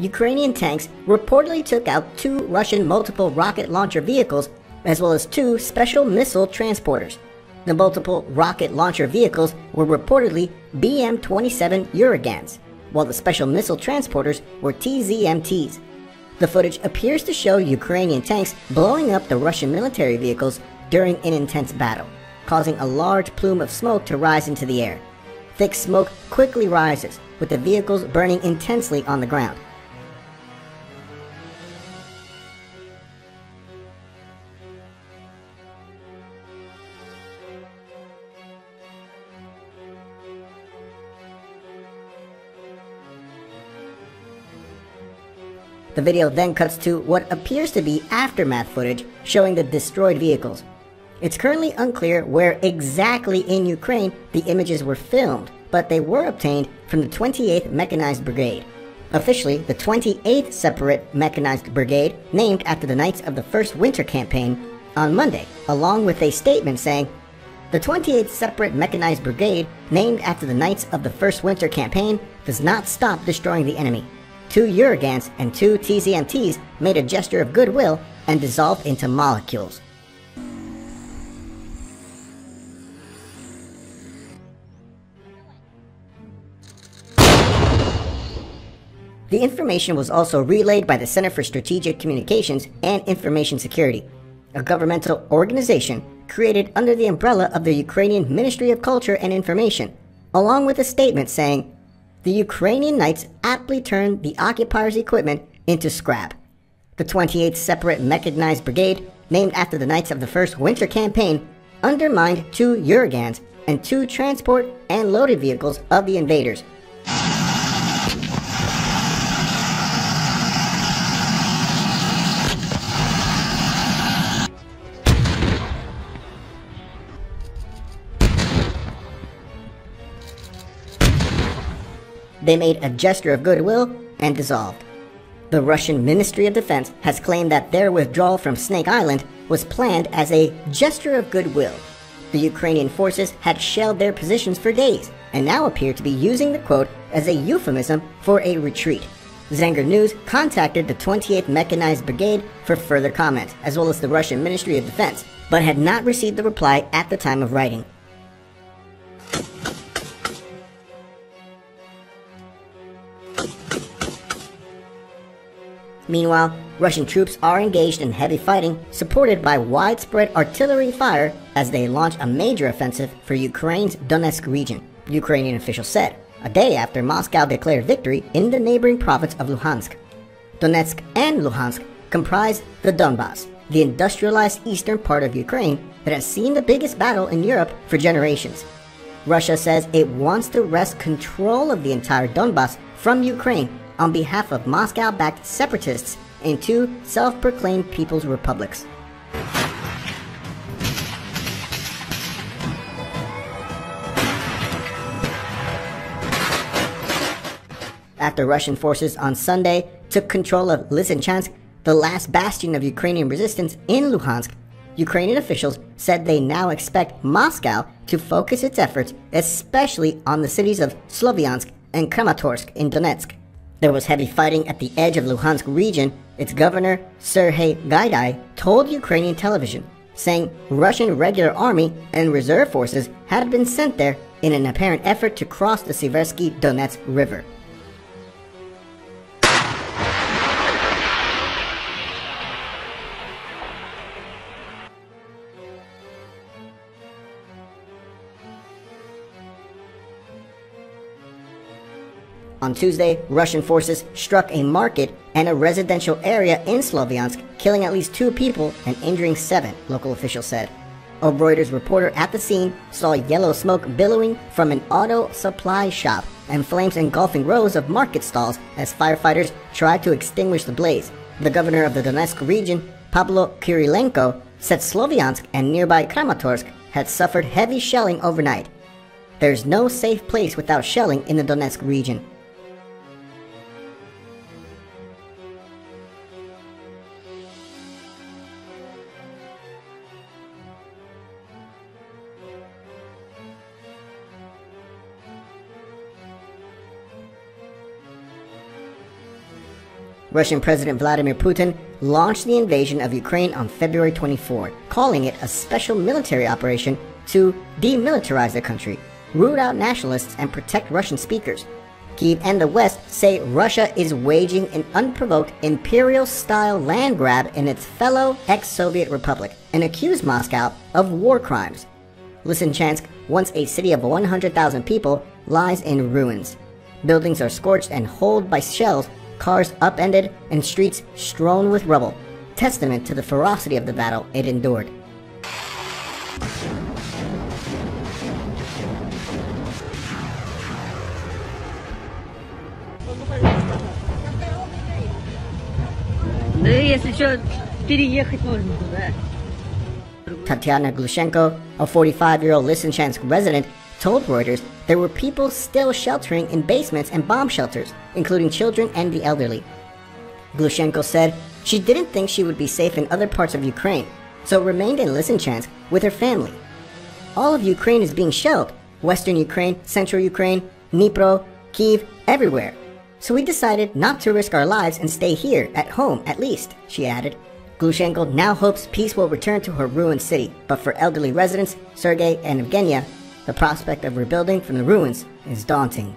Ukrainian tanks reportedly took out 2 Russian multiple rocket launcher vehicles as well as 2 special missile transporters. The multiple rocket launcher vehicles were reportedly BM-27 Uragans, while the special missile transporters were TZMTs. The footage appears to show Ukrainian tanks blowing up the Russian military vehicles during an intense battle, causing a large plume of smoke to rise into the air. Thick smoke quickly rises, with the vehicles burning intensely on the ground. The video then cuts to what appears to be aftermath footage showing the destroyed vehicles. It's currently unclear where exactly in Ukraine the images were filmed, but they were obtained from the 28th Mechanized Brigade. Officially, the 28th Separate Mechanized Brigade, named after the Knights of the First Winter Campaign, on Monday, along with a statement saying, "The 28th Separate Mechanized Brigade, named after the Knights of the First Winter Campaign, does not stop destroying the enemy. 2 Uragans and 2 TZMTs made a gesture of goodwill and dissolved into molecules." The information was also relayed by the Center for Strategic Communications and Information Security, a governmental organization created under the umbrella of the Ukrainian Ministry of Culture and Information, along with a statement saying, "The Ukrainian Knights aptly turned the occupiers' equipment into scrap. The 28th Separate Mechanized Brigade, named after the Knights of the First Winter Campaign, undermined 2 Uragans and 2 transport and loaded vehicles of the invaders." They made a gesture of goodwill and dissolved. The Russian Ministry of Defense has claimed that their withdrawal from Snake Island was planned as a gesture of goodwill. The Ukrainian forces had shelled their positions for days and now appear to be using the quote as a euphemism for a retreat. Zenger News contacted the 28th Mechanized Brigade for further comment, as well as the Russian Ministry of Defense, but had not received a reply at the time of writing. Meanwhile, Russian troops are engaged in heavy fighting, supported by widespread artillery fire as they launch a major offensive for Ukraine's Donetsk region, Ukrainian officials said, a day after Moscow declared victory in the neighboring province of Luhansk. Donetsk and Luhansk comprise the Donbas, the industrialized eastern part of Ukraine that has seen the biggest battle in Europe for generations. Russia says it wants to wrest control of the entire Donbas from Ukraine on behalf of Moscow-backed separatists in 2 self-proclaimed people's republics. After Russian forces on Sunday took control of Lysychansk, the last bastion of Ukrainian resistance in Luhansk, Ukrainian officials said they now expect Moscow to focus its efforts especially on the cities of Sloviansk and Kramatorsk in Donetsk. There was heavy fighting at the edge of Luhansk region. Its governor, Serhiy Gaidai, told Ukrainian television, saying Russian regular army and reserve forces had been sent there in an apparent effort to cross the Siversky Donetsk River. On Tuesday, Russian forces struck a market and a residential area in Sloviansk, killing at least 2 people and injuring 7, local officials said. A Reuters reporter at the scene saw yellow smoke billowing from an auto supply shop and flames engulfing rows of market stalls as firefighters tried to extinguish the blaze. The governor of the Donetsk region, Pavlo Kyrylenko, said Sloviansk and nearby Kramatorsk had suffered heavy shelling overnight. There's no safe place without shelling in the Donetsk region. Russian President Vladimir Putin launched the invasion of Ukraine on February 24, calling it a special military operation to demilitarize the country, root out nationalists, and protect Russian speakers. Kyiv and the West say Russia is waging an unprovoked imperial-style land grab in its fellow ex-Soviet republic and accuse Moscow of war crimes. Lysychansk, once a city of 100,000 people, lies in ruins. Buildings are scorched and holed by shells, cars upended, and streets strewn with rubble, testament to the ferocity of the battle it endured. Tatiana Glushenko, a 45-year-old Lysychansk resident, told Reuters there were people still sheltering in basements and bomb shelters, including children and the elderly. Glushenko said she didn't think she would be safe in other parts of Ukraine, so remained in Lysychansk with her family. All of Ukraine is being shelled, Western Ukraine, Central Ukraine, Dnipro, Kyiv, everywhere. So we decided not to risk our lives and stay here, at home at least, she added. Glushenko now hopes peace will return to her ruined city, but for elderly residents, Sergei and Evgenia, the prospect of rebuilding from the ruins is daunting.